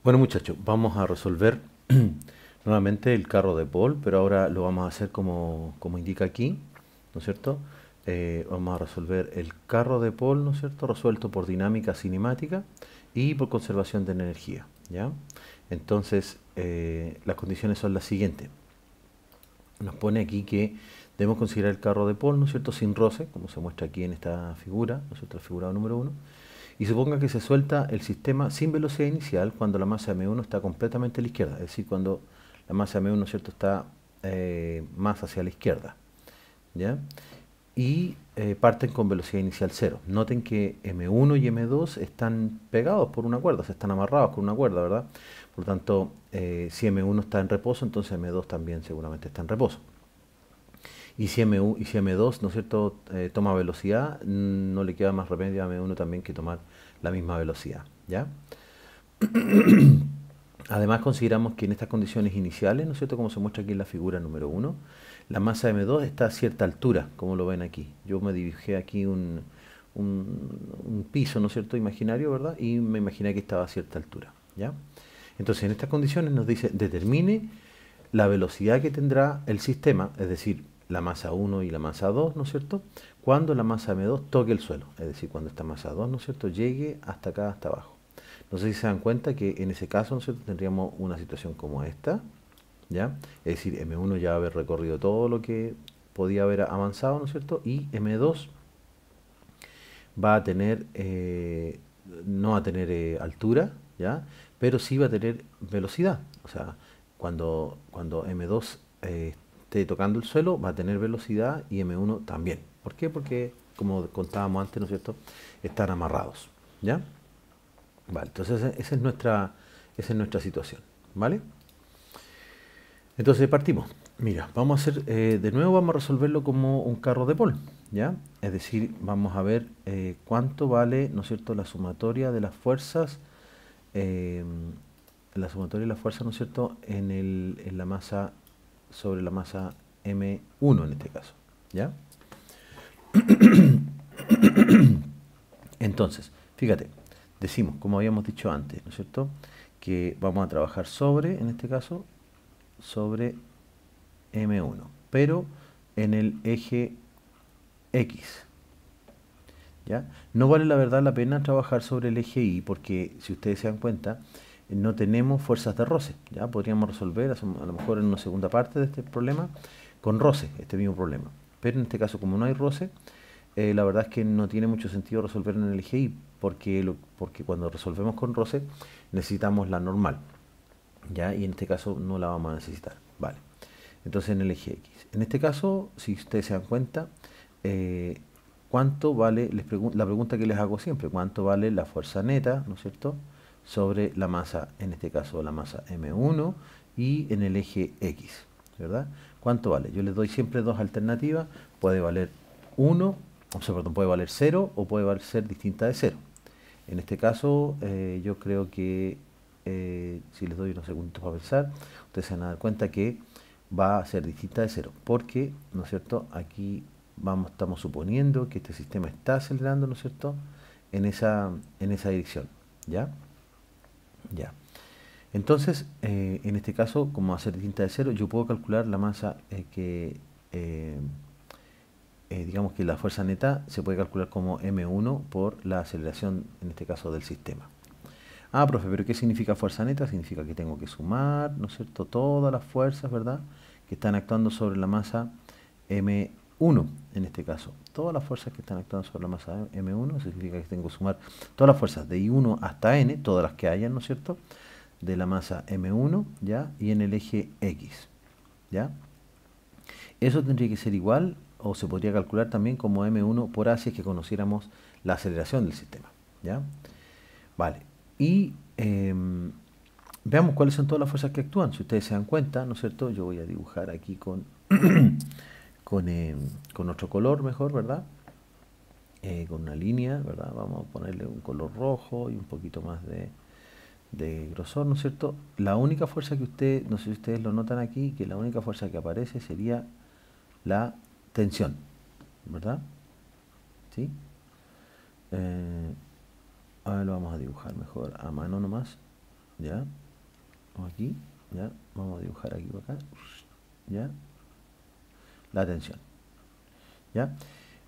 Bueno muchachos, vamos a resolver nuevamente el carro de Paul, pero ahora lo vamos a hacer como indica aquí, ¿no es cierto? Vamos a resolver el carro de Paul, ¿no es cierto? Resuelto por dinámica cinemática y por conservación de energía, ¿ya? Entonces, las condiciones son las siguientes. Nos pone aquí que debemos considerar el carro de Paul, ¿no es cierto? Sin roce, como se muestra aquí en esta figura, ¿no es cierto? La figura número uno. Y suponga que se suelta el sistema sin velocidad inicial cuando la masa M1 está completamente a la izquierda, es decir, cuando la masa M1, ¿cierto?, está más hacia la izquierda, ¿ya? Y parten con velocidad inicial cero. Noten que M1 y M2 están pegados por una cuerda, se están amarrados con una cuerda, ¿verdad? Por lo tanto, si M1 está en reposo, entonces M2 también seguramente está en reposo. Y si M2, ¿no es cierto?, toma velocidad, no le queda más remedio a M1 también que tomar la misma velocidad, ¿ya? Además consideramos que en estas condiciones iniciales, ¿no es cierto?, como se muestra aquí en la figura número uno, la masa M2 está a cierta altura, como lo ven aquí. Yo me dibujé aquí un piso, ¿no es cierto?, imaginario, ¿verdad? Y me imaginé que estaba a cierta altura, ¿ya? Entonces, en estas condiciones nos dice, determine la velocidad que tendrá el sistema, es decir, la masa 1 y la masa 2, ¿no es cierto?, cuando la masa M2 toque el suelo, es decir, cuando esta masa 2, ¿no es cierto?, llegue hasta acá, hasta abajo. No sé si se dan cuenta que en ese caso, ¿no es cierto?, tendríamos una situación como esta, ¿ya? Es decir, M1 ya va a haber recorrido todo lo que podía haber avanzado, ¿no es cierto?, y M2 va a tener, no va a tener altura, ¿ya? Pero sí va a tener velocidad. O sea, cuando M2 esté tocando el suelo, va a tener velocidad y M1 también. ¿Por qué? Porque, como contábamos antes, ¿no es cierto?, están amarrados, ¿ya? Vale, entonces esa es nuestra situación, ¿vale? Entonces partimos. Mira, vamos a hacer, de nuevo vamos a resolverlo como un carro de Paul, ¿ya? Es decir, vamos a ver cuánto vale, ¿no es cierto?, la sumatoria de las fuerzas, eh, la sumatoria de las fuerzas, ¿no es cierto?, en la masa, sobre la masa M1 en este caso, ¿ya? Entonces, fíjate, decimos, como habíamos dicho antes, ¿no es cierto?, que vamos a trabajar sobre, en este caso, sobre M1, pero en el eje X, ¿ya? No vale la verdad la pena trabajar sobre el eje Y porque si ustedes se dan cuenta, no tenemos fuerzas de roce, ¿ya? Podríamos resolver a lo mejor en una segunda parte de este problema con roce, este mismo problema. Pero en este caso, como no hay roce, la verdad es que no tiene mucho sentido resolver en el eje Y porque cuando resolvemos con roce necesitamos la normal, ¿ya? Y en este caso no la vamos a necesitar, ¿vale? Entonces en el eje X. En este caso, si ustedes se dan cuenta, eh, ¿cuánto vale? La pregunta que les hago siempre, ¿cuánto vale la fuerza neta, ¿no es cierto?, sobre la masa, en este caso la masa M1 y en el eje X, ¿verdad? ¿Cuánto vale? Yo les doy siempre dos alternativas, puede valer 1, o sea, perdón, puede valer 0 o puede ser distinta de 0. En este caso, yo creo que si les doy unos segundos para pensar, ustedes se van a dar cuenta que va a ser distinta de cero, porque, ¿no es cierto?, aquí estamos suponiendo que este sistema está acelerando, ¿no es cierto?, en esa dirección, ¿ya? Ya. Entonces, en este caso, como va a ser distinta de cero, yo puedo calcular la masa eh, digamos que la fuerza neta se puede calcular como M1 por la aceleración, en este caso, del sistema. Ah, profe, pero ¿qué significa fuerza neta? Significa que tengo que sumar, ¿no es cierto?, todas las fuerzas, ¿verdad?, que están actuando sobre la masa M1, en este caso. Todas las fuerzas que están actuando sobre la masa M1, significa que tengo que sumar todas las fuerzas de I1 hasta N, todas las que hayan, ¿no es cierto?, de la masa M1, ¿ya? Y en el eje X, ¿ya? Eso tendría que ser igual, o se podría calcular también como M1 por A si es que conociéramos la aceleración del sistema, ¿ya? Vale. Y veamos cuáles son todas las fuerzas que actúan. Si ustedes se dan cuenta, ¿no es cierto? Yo voy a dibujar aquí con, eh, con otro color mejor, ¿verdad? Con una línea, ¿verdad? Vamos a ponerle un color rojo y un poquito más de grosor, ¿no es cierto? La única fuerza que ustedes, no sé si ustedes lo notan aquí, que la única fuerza que aparece sería la tensión, ¿verdad? ¿Sí? Eh, ahora lo vamos a dibujar mejor a mano nomás. ¿ya? O aquí, ¿ya? Vamos a dibujar aquí por acá, ¿ya? La tensión, ¿ya?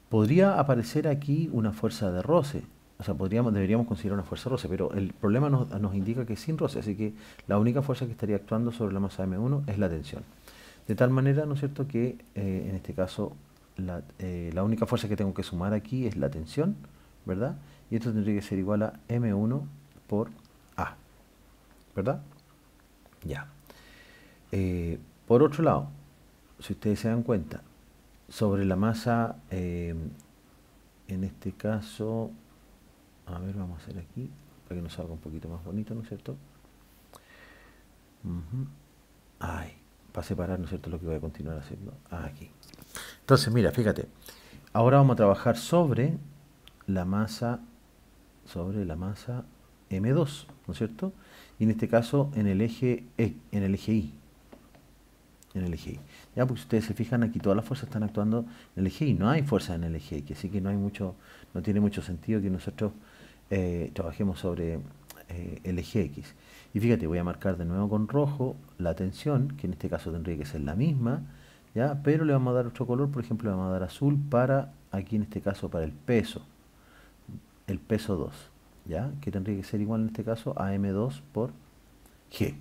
Podría aparecer aquí una fuerza de roce, o sea, deberíamos considerar una fuerza de roce, pero el problema nos indica que es sin roce, así que la única fuerza que estaría actuando sobre la masa M1 es la tensión. De tal manera, ¿no es cierto?, que en este caso la única fuerza que tengo que sumar aquí es la tensión, ¿verdad? Y esto tendría que ser igual a M1 por A, ¿verdad? Ya. Por otro lado, si ustedes se dan cuenta, sobre la masa, en este caso, a ver, vamos a hacer aquí, para que nos salga un poquito más bonito, ¿no es cierto? Ujú. Ay, para separar, ¿no es cierto?, lo que voy a continuar haciendo aquí. Entonces, mira, fíjate, ahora vamos a trabajar la masa, sobre la masa M2, ¿no es cierto? Y en este caso en el eje en el eje Y. En el eje Y. Ya, porque si ustedes se fijan aquí, todas las fuerzas están actuando en el eje Y. No hay fuerza en el eje Y, así que no tiene mucho sentido que nosotros trabajemos sobre el eje X. Y fíjate, voy a marcar de nuevo con rojo la tensión, que en este caso tendría que ser la misma, ¿ya? Pero le vamos a dar otro color, por ejemplo, le vamos a dar azul para, aquí en este caso, para el peso 2, ¿ya? Que tendría que ser igual en este caso a M2 por G,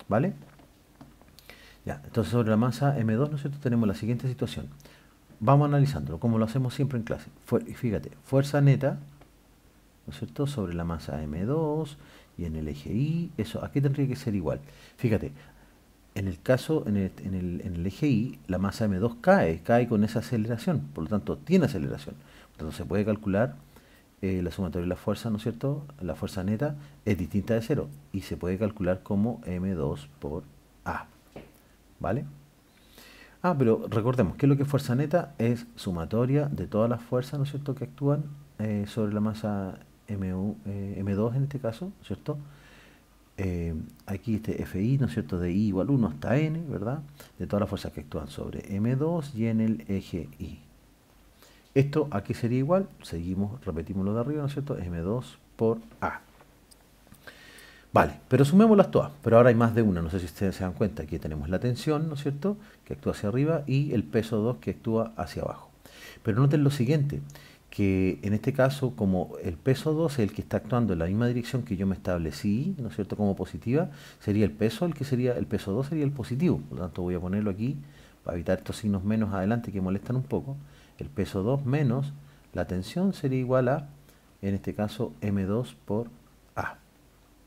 ¿vale? Ya, entonces sobre la masa M2, ¿no es cierto?, tenemos la siguiente situación. Vamos analizándolo, como lo hacemos siempre en clase. Fíjate, fuerza neta, ¿no es cierto?, sobre la masa M2 y en el eje Y, eso, aquí tendría que ser igual. Fíjate, en el caso, en el eje Y, la masa M2 cae con esa aceleración, por lo tanto, tiene aceleración. Entonces se puede calcular la sumatoria de la fuerza, ¿no es cierto? La fuerza neta es distinta de cero y se puede calcular como M2 por A, ¿vale? Pero recordemos que lo que es fuerza neta es sumatoria de todas las fuerzas, ¿no es cierto?, que actúan sobre la masa M2 en este caso, ¿cierto? Aquí este FI, ¿no es cierto?, de I igual 1 hasta N, ¿verdad? De todas las fuerzas que actúan sobre M2 y en el eje Y. Esto aquí sería igual, repetimos lo de arriba, ¿no es cierto? M2 por A. Vale, pero sumémoslas todas. Pero ahora hay más de una, no sé si ustedes se dan cuenta. Aquí tenemos la tensión, ¿no es cierto?, que actúa hacia arriba y el peso 2 que actúa hacia abajo. Pero noten lo siguiente, que en este caso, como el peso 2 es el que está actuando en la misma dirección que yo me establecí, ¿no es cierto?, como positiva, sería el peso, el peso 2 sería el positivo. Por lo tanto, voy a ponerlo aquí para evitar estos signos menos adelante que molestan un poco. El peso 2 menos la tensión sería igual a, en este caso, M2 por A.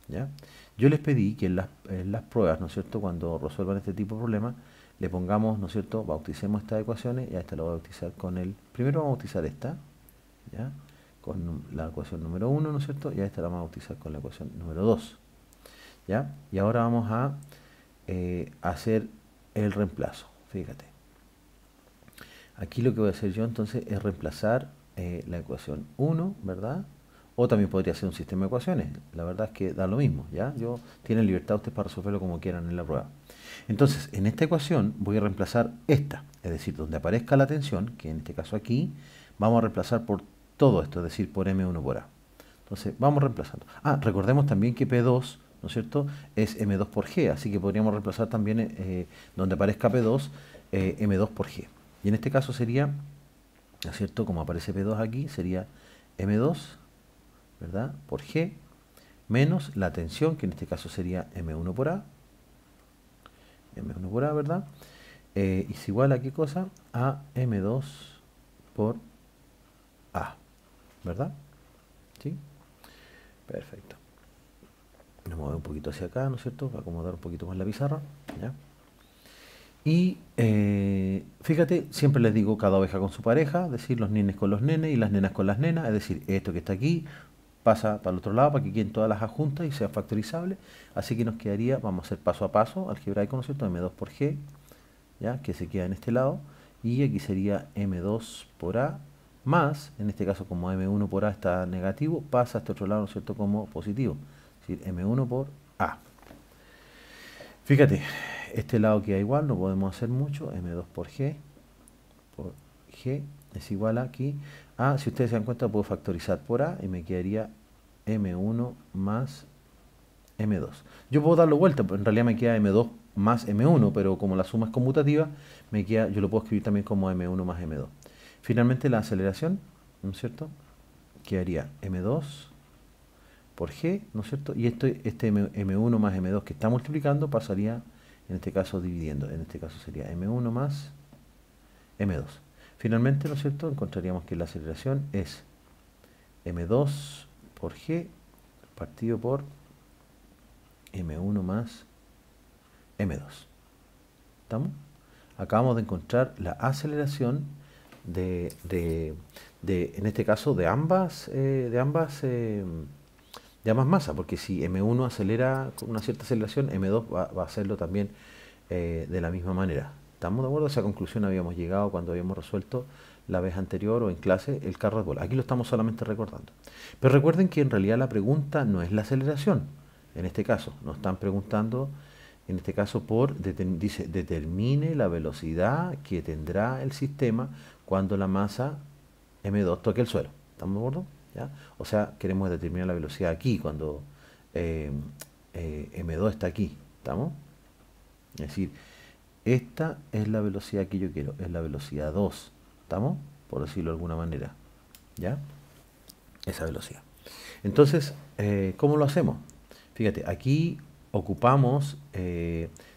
¿Ya? Yo les pedí que en las pruebas, ¿no es cierto?, cuando resuelvan este tipo de problemas, le pongamos, ¿no es cierto?, bauticemos estas ecuaciones, y a esta lo voy a bautizar con primero vamos a bautizar esta, ¿ya?, con la ecuación número 1, ¿no es cierto?, y a esta la vamos a bautizar con la ecuación número 2, ¿ya? Y ahora vamos a hacer el reemplazo, fíjate. Aquí lo que voy a hacer yo entonces es reemplazar la ecuación 1, ¿verdad? O también podría ser un sistema de ecuaciones. La verdad es que da lo mismo, ¿ya? Tienen libertad ustedes para resolverlo como quieran en la prueba. Entonces, en esta ecuación voy a reemplazar esta, es decir, donde aparezca la tensión, que en este caso aquí, vamos a reemplazar por todo esto, es decir, por M1 por A. Entonces, vamos reemplazando. Recordemos también que P2, ¿no es cierto?, es M2 por G, así que podríamos reemplazar también donde aparezca P2, M2 por G. Y en este caso sería, ¿no es cierto?, como aparece P2 aquí, sería M2, ¿verdad?, por G, menos la tensión, que en este caso sería M1 por A, M1 por A, ¿verdad? Es igual a qué cosa? A M2 por A, ¿verdad? ¿Sí? Perfecto. Nos movemos un poquito hacia acá, ¿no es cierto?, para acomodar un poquito más la pizarra, ¿ya? Y fíjate, siempre les digo cada oveja con su pareja, es decir, los nenes con los nenes y las nenas con las nenas, es decir, esto que está aquí pasa para el otro lado para que queden todas las adjuntas y sea factorizable. Así que nos quedaría, vamos a hacer paso a paso, algebraico, ¿no es cierto?, M2 por G, ¿ya?, que se queda en este lado, y aquí sería M2 por A, más, en este caso como M1 por A está negativo, pasa a este otro lado, ¿no es cierto?, como positivo, es decir, M1 por A. Fíjate, este lado queda igual, no podemos hacer mucho, M2 por G es igual a aquí a, si ustedes se dan cuenta, puedo factorizar por A y me quedaría M1 más M2. Yo puedo darlo vuelta, pero en realidad me queda M2 más M1, pero como la suma es conmutativa, me queda, yo lo puedo escribir también como M1 más M2. Finalmente la aceleración, ¿no es cierto? Quedaría M2 por G, ¿no es cierto? Y este M1 más M2 que está multiplicando pasaría, en este caso, dividiendo. En este caso sería M1 más M2. Finalmente, ¿no es cierto? Encontraríamos que la aceleración es M2 por G partido por M1 más M2. ¿Estamos? Acabamos de encontrar la aceleración en este caso, de ambas masas, porque si M1 acelera con una cierta aceleración, M2 va a hacerlo también de la misma manera. ¿Estamos de acuerdo? A esa conclusión habíamos llegado cuando habíamos resuelto la vez anterior o en clase el carro de bola. Aquí lo estamos solamente recordando. Pero recuerden que en realidad la pregunta no es la aceleración. En este caso, nos están preguntando, en este caso, dice, determine la velocidad que tendrá el sistema cuando la masa M2 toque el suelo. ¿Estamos de acuerdo? ¿Ya? O sea, queremos determinar la velocidad aquí, cuando M2 está aquí. ¿Estamos? Es decir, esta es la velocidad que yo quiero, es la velocidad 2. ¿Estamos? Por decirlo de alguna manera. ¿Ya? Esa velocidad. Entonces, ¿cómo lo hacemos? Fíjate, aquí ocupamos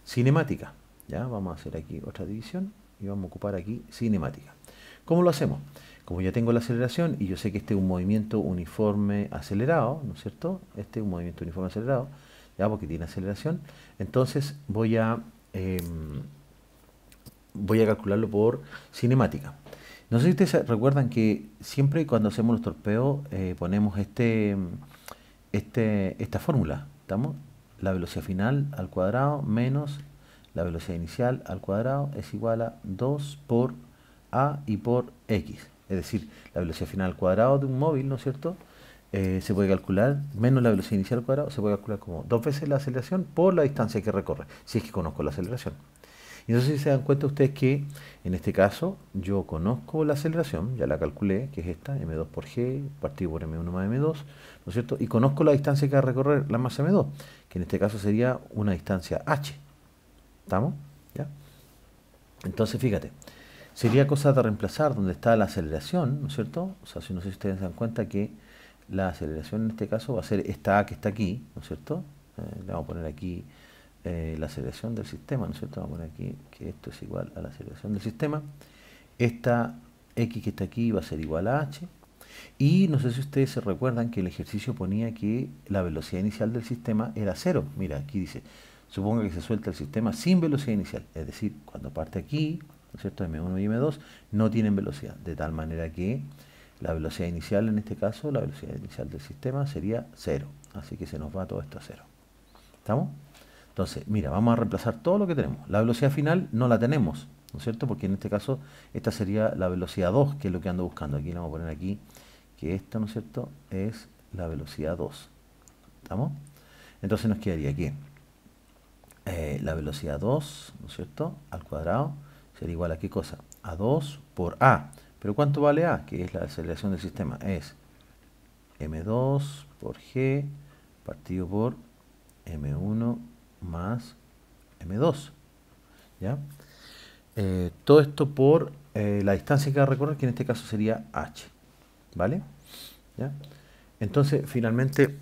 cinemática. ¿Ya? Vamos a hacer aquí otra división y vamos a ocupar aquí cinemática. ¿Cómo lo hacemos? Como ya tengo la aceleración y yo sé que este es un movimiento uniforme acelerado, ¿no es cierto? Este es un movimiento uniforme acelerado, ya porque tiene aceleración. Entonces voy a calcularlo por cinemática. No sé si ustedes recuerdan que siempre cuando hacemos los torpedos ponemos esta fórmula. ¿Estamos? La velocidad final al cuadrado menos la velocidad inicial al cuadrado es igual a 2 por A y por X. Es decir, la velocidad final al cuadrado de un móvil, ¿no es cierto? Se puede calcular, menos la velocidad inicial al cuadrado, se puede calcular como 2 veces la aceleración por la distancia que recorre, si es que conozco la aceleración. Y entonces si se dan cuenta ustedes que en este caso yo conozco la aceleración, ya la calculé, que es esta, M2 por G, partido por M1 más M2, ¿no es cierto? Y conozco la distancia que va a recorrer la masa M2, que en este caso sería una distancia H. ¿Estamos? ¿Ya? Entonces fíjate, sería cosa de reemplazar donde está la aceleración, ¿no es cierto? O sea, si no sé si ustedes se dan cuenta que la aceleración en este caso va a ser esta A que está aquí, ¿no es cierto? Le vamos a poner aquí la aceleración del sistema, ¿no es cierto? Vamos a poner aquí que esto es igual a la aceleración del sistema. Esta X que está aquí va a ser igual a H. Y no sé si ustedes se recuerdan que el ejercicio ponía que la velocidad inicial del sistema era 0. Mira, aquí dice, suponga que se suelta el sistema sin velocidad inicial. Es decir, cuando parte aquí, ¿no es cierto? M1 y M2 no tienen velocidad. De tal manera que la velocidad inicial, en este caso, la velocidad inicial del sistema sería 0. Así que se nos va todo esto a 0. ¿Estamos? Entonces, mira, vamos a reemplazar todo lo que tenemos. La velocidad final no la tenemos, ¿no es cierto? Porque en este caso, esta sería la velocidad 2, que es lo que ando buscando. Aquí le vamos a poner aquí que esto, ¿no es cierto?, es la velocidad 2. ¿Estamos? Entonces nos quedaría aquí la velocidad 2, ¿no es cierto?, al cuadrado sería igual a ¿qué cosa? A 2 por A. ¿Pero cuánto vale A? Que es la aceleración del sistema. Es M2 por G partido por M1 más M2. ¿Ya? Todo esto por la distancia que va a recorrer, que en este caso sería H. ¿Vale? ¿Ya? Entonces, finalmente,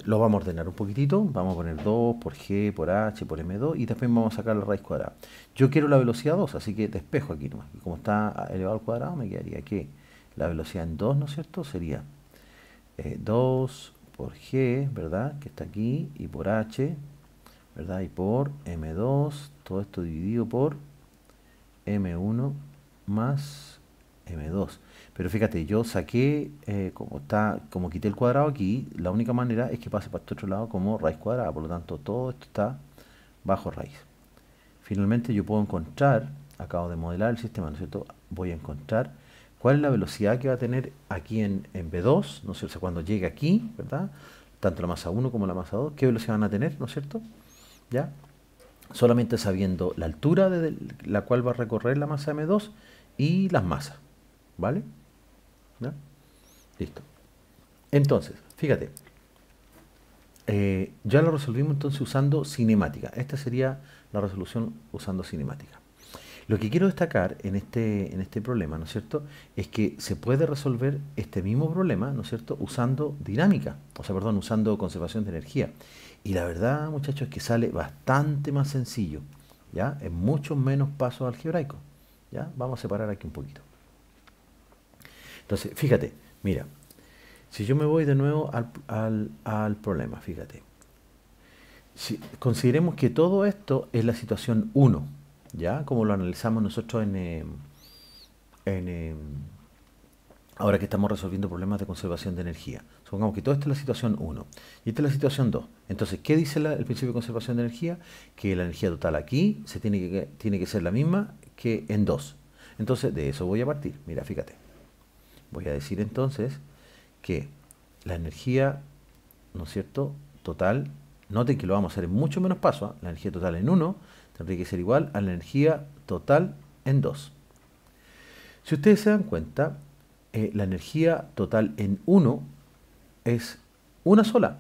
lo vamos a ordenar un poquitito. Vamos a poner 2 por G, por H, por M2 y después vamos a sacar la raíz cuadrada. Yo quiero la velocidad 2, así que despejo aquí nomás. Y como está elevado al cuadrado, me quedaría que la velocidad en 2, ¿no es cierto?, sería 2 por G, ¿verdad?, que está aquí, y por H, ¿verdad?, y por M2, todo esto dividido por M1 más M2. Pero fíjate, yo saqué, como quité el cuadrado aquí, la única manera es que pase para este otro lado como raíz cuadrada. Por lo tanto, todo esto está bajo raíz. Finalmente yo puedo encontrar, acabo de modelar el sistema, ¿no es cierto? Voy a encontrar cuál es la velocidad que va a tener aquí en B2, ¿no es cierto? O sea, cuando llegue aquí, ¿verdad? Tanto la masa 1 como la masa 2, ¿qué velocidad van a tener, ¿no es cierto? ¿Ya? Solamente sabiendo la altura de la cual va a recorrer la masa M2 y las masas, ¿vale? ¿Ya? Listo. Entonces, fíjate, ya lo resolvimos entonces usando cinemática. Esta sería la resolución usando cinemática. Lo que quiero destacar en este problema, ¿no es cierto?, es que se puede resolver este mismo problema, ¿no es cierto?, usando dinámica, o sea, perdón, usando conservación de energía. Y la verdad, muchachos, es que sale bastante más sencillo, ¿ya? En muchos menos pasos algebraicos, ¿ya? Vamos a separar aquí un poquito. Entonces, fíjate, mira, si yo me voy de nuevo al problema, fíjate. Si consideremos que todo esto es la situación 1, ¿ya? Como lo analizamos nosotros en, eh, ahora que estamos resolviendo problemas de conservación de energía. Supongamos que todo esto es la situación 1 y esta es la situación 2. Entonces, ¿qué dice el principio de conservación de energía? Que la energía total aquí tiene que ser la misma que en 2. Entonces, de eso voy a partir. Mira, fíjate. Voy a decir entonces que la energía, ¿no es cierto?, total, noten que lo vamos a hacer en mucho menos pasos, ¿eh? La energía total en 1 tendría que ser igual a la energía total en 2. Si ustedes se dan cuenta, la energía total en 1 es una sola,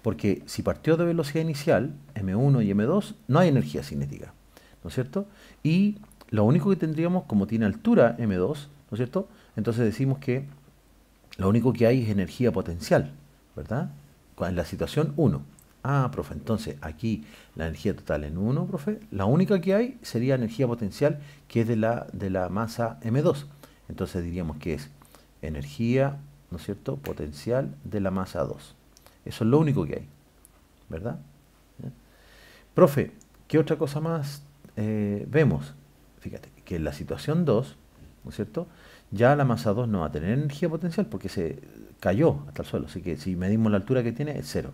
porque si partió de velocidad inicial, m1 y m2, no hay energía cinética, ¿no es cierto? Y lo único que tendríamos, como tiene altura m2, ¿no es cierto?, entonces decimos que lo único que hay es energía potencial, ¿verdad? En la situación 1. Ah, profe, entonces aquí la energía total en 1, profe, la única que hay sería energía potencial, que es de la masa m2. Entonces diríamos que es energía, ¿no es cierto?, potencial de la masa 2. Eso es lo único que hay, ¿verdad? ¿Ya? Profe, ¿qué otra cosa más vemos? Fíjate, que en la situación 2, ¿no es cierto?, ya la masa 2 no va a tener energía potencial porque se cayó hasta el suelo. Así que si medimos la altura que tiene, es 0.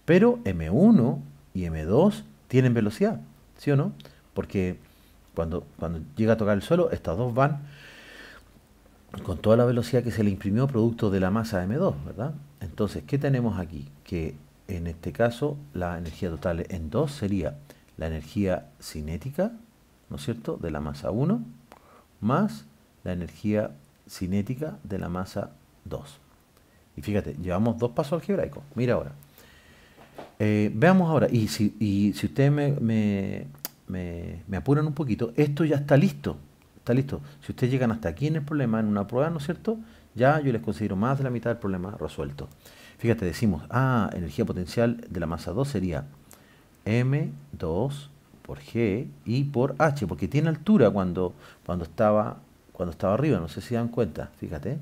Pero M1 y M2 tienen velocidad, ¿sí o no? Porque cuando llega a tocar el suelo, estas dos van con toda la velocidad que se le imprimió producto de la masa M2, ¿verdad? Entonces, ¿qué tenemos aquí? Que en este caso la energía total en 2 sería la energía cinética, ¿no es cierto?, de la masa 1, más la energía cinética de la masa 2. Y fíjate, llevamos dos pasos algebraicos. Mira ahora. Veamos ahora, y si ustedes me apuran un poquito, esto ya está listo. Está listo. Si ustedes llegan hasta aquí en el problema, en una prueba, ¿no es cierto?, ya yo les considero más de la mitad del problema resuelto. Fíjate, decimos, energía potencial de la masa 2 sería M2 por G y por H, porque tiene altura cuando estaba arriba, no sé si dan cuenta, fíjate.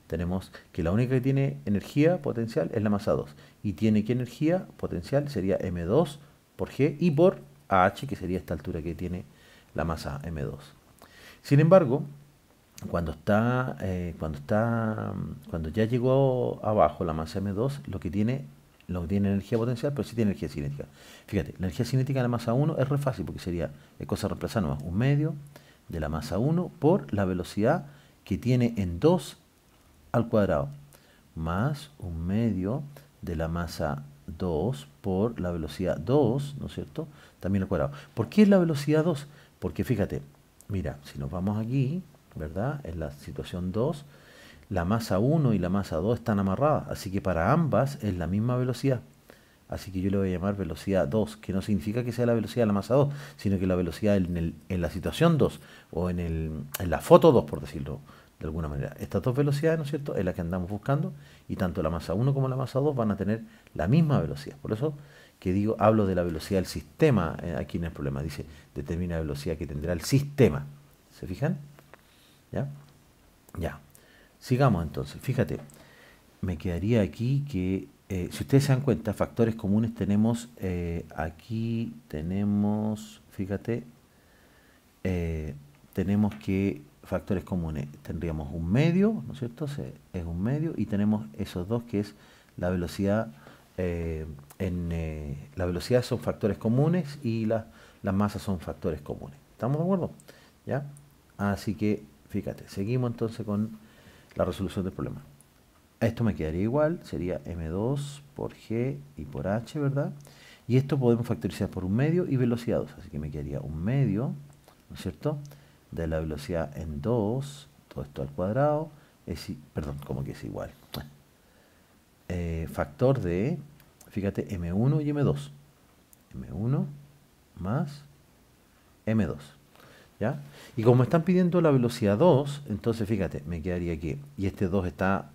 Tenemos que la única que tiene energía potencial es la masa 2. Y tiene que energía potencial sería M2 por G y por H, que sería esta altura que tiene la masa M2. Sin embargo, cuando ya llegó abajo la masa M2, lo que tiene energía potencial, pero sí tiene energía cinética. Fíjate, la energía cinética de la masa 1 es re fácil porque sería cosa reemplazar nomás, un medio de la masa 1 por la velocidad que tiene en 2 al cuadrado, más un medio de la masa 2 por la velocidad 2, ¿no es cierto?, también al cuadrado. ¿Por qué es la velocidad 2? Porque fíjate, mira, si nos vamos aquí, ¿verdad?, en la situación 2, la masa 1 y la masa 2 están amarradas, así que para ambas es la misma velocidad. Así que yo le voy a llamar velocidad 2, que no significa que sea la velocidad de la masa 2, sino que la velocidad en la situación 2, o en la foto 2, por decirlo de alguna manera. Estas dos velocidades, ¿no es cierto?, es la que andamos buscando, y tanto la masa 1 como la masa 2 van a tener la misma velocidad. Por eso que hablo de la velocidad del sistema aquí en el problema. Dice, determina la velocidad que tendrá el sistema. ¿Se fijan? ¿Ya? Ya. Sigamos entonces. Fíjate, me quedaría aquí que, si ustedes se dan cuenta, factores comunes tenemos, aquí tenemos, fíjate, tenemos que factores comunes, tendríamos un medio, ¿no es cierto?, es un medio, y tenemos esos dos que es la velocidad, la velocidad son factores comunes y las masas son factores comunes. ¿Estamos de acuerdo? ¿Ya? Así que, fíjate, seguimos entonces con la resolución del problema. Esto me quedaría igual, sería M2 por G y por H, ¿verdad? Y esto podemos factorizar por un medio y velocidad 2, así que me quedaría un medio, ¿no es cierto?, de la velocidad en 2, todo esto al cuadrado, perdón, como que es igual. Factor de, Fíjate, M1 y M2. M1 más M2. ¿Ya? Y como me están pidiendo la velocidad 2, entonces fíjate, me quedaría aquí. Y este 2 está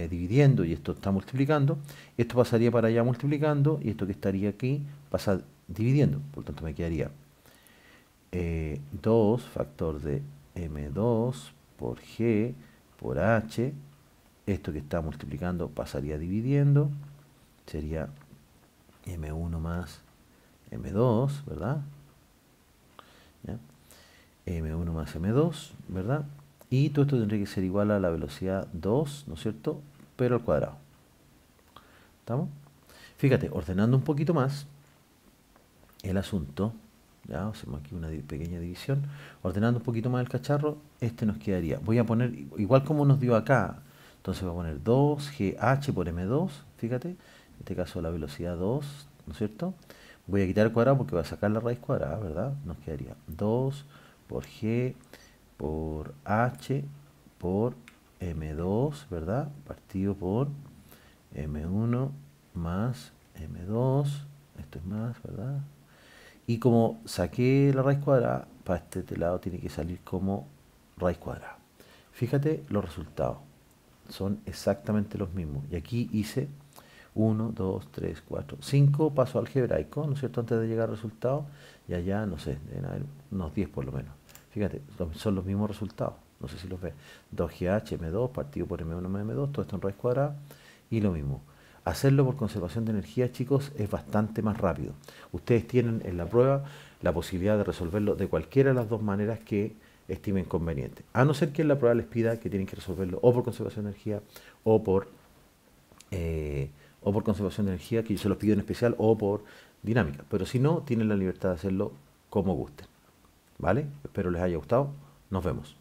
dividiendo y esto está multiplicando. Esto pasaría para allá multiplicando y esto que estaría aquí pasa dividiendo. Por lo tanto, me quedaría 2 factor de M2 por G por H. Esto que está multiplicando pasaría dividiendo. Sería M1 más M2, ¿verdad? ¿Ya? M1 más M2, ¿verdad? Y todo esto tendría que ser igual a la velocidad 2, ¿no es cierto? Pero al cuadrado. ¿Estamos? Fíjate, ordenando un poquito más el asunto, ya hacemos aquí una pequeña división, ordenando un poquito más el cacharro, este nos quedaría, voy a poner, igual como nos dio acá, entonces voy a poner 2GH por M2, fíjate, en este caso la velocidad 2, ¿no es cierto? Voy a quitar el cuadrado porque voy a sacar la raíz cuadrada, ¿verdad? Nos quedaría 2 por G por H por M2, ¿verdad? Partido por M1 más M2, esto es más, ¿verdad? Y como saqué la raíz cuadrada, para este lado tiene que salir como raíz cuadrada. Fíjate los resultados, son exactamente los mismos. Y aquí hice 1, 2, 3, 4, 5 pasos algebraicos, ¿no es cierto?, antes de llegar al resultado. Y allá, no sé, deben haber unos 10 por lo menos. Fíjate, son los mismos resultados. No sé si los ves. 2GH, M2, partido por M1 más M2, todo esto en raíz cuadrada. Y lo mismo. Hacerlo por conservación de energía, chicos, es bastante más rápido. Ustedes tienen en la prueba la posibilidad de resolverlo de cualquiera de las dos maneras que estimen conveniente. A no ser que en la prueba les pida que tienen que resolverlo o por conservación de energía o por conservación de energía, que yo se los pido en especial, o por dinámica. Pero si no, tienen la libertad de hacerlo como gusten. ¿Vale? Espero les haya gustado. Nos vemos.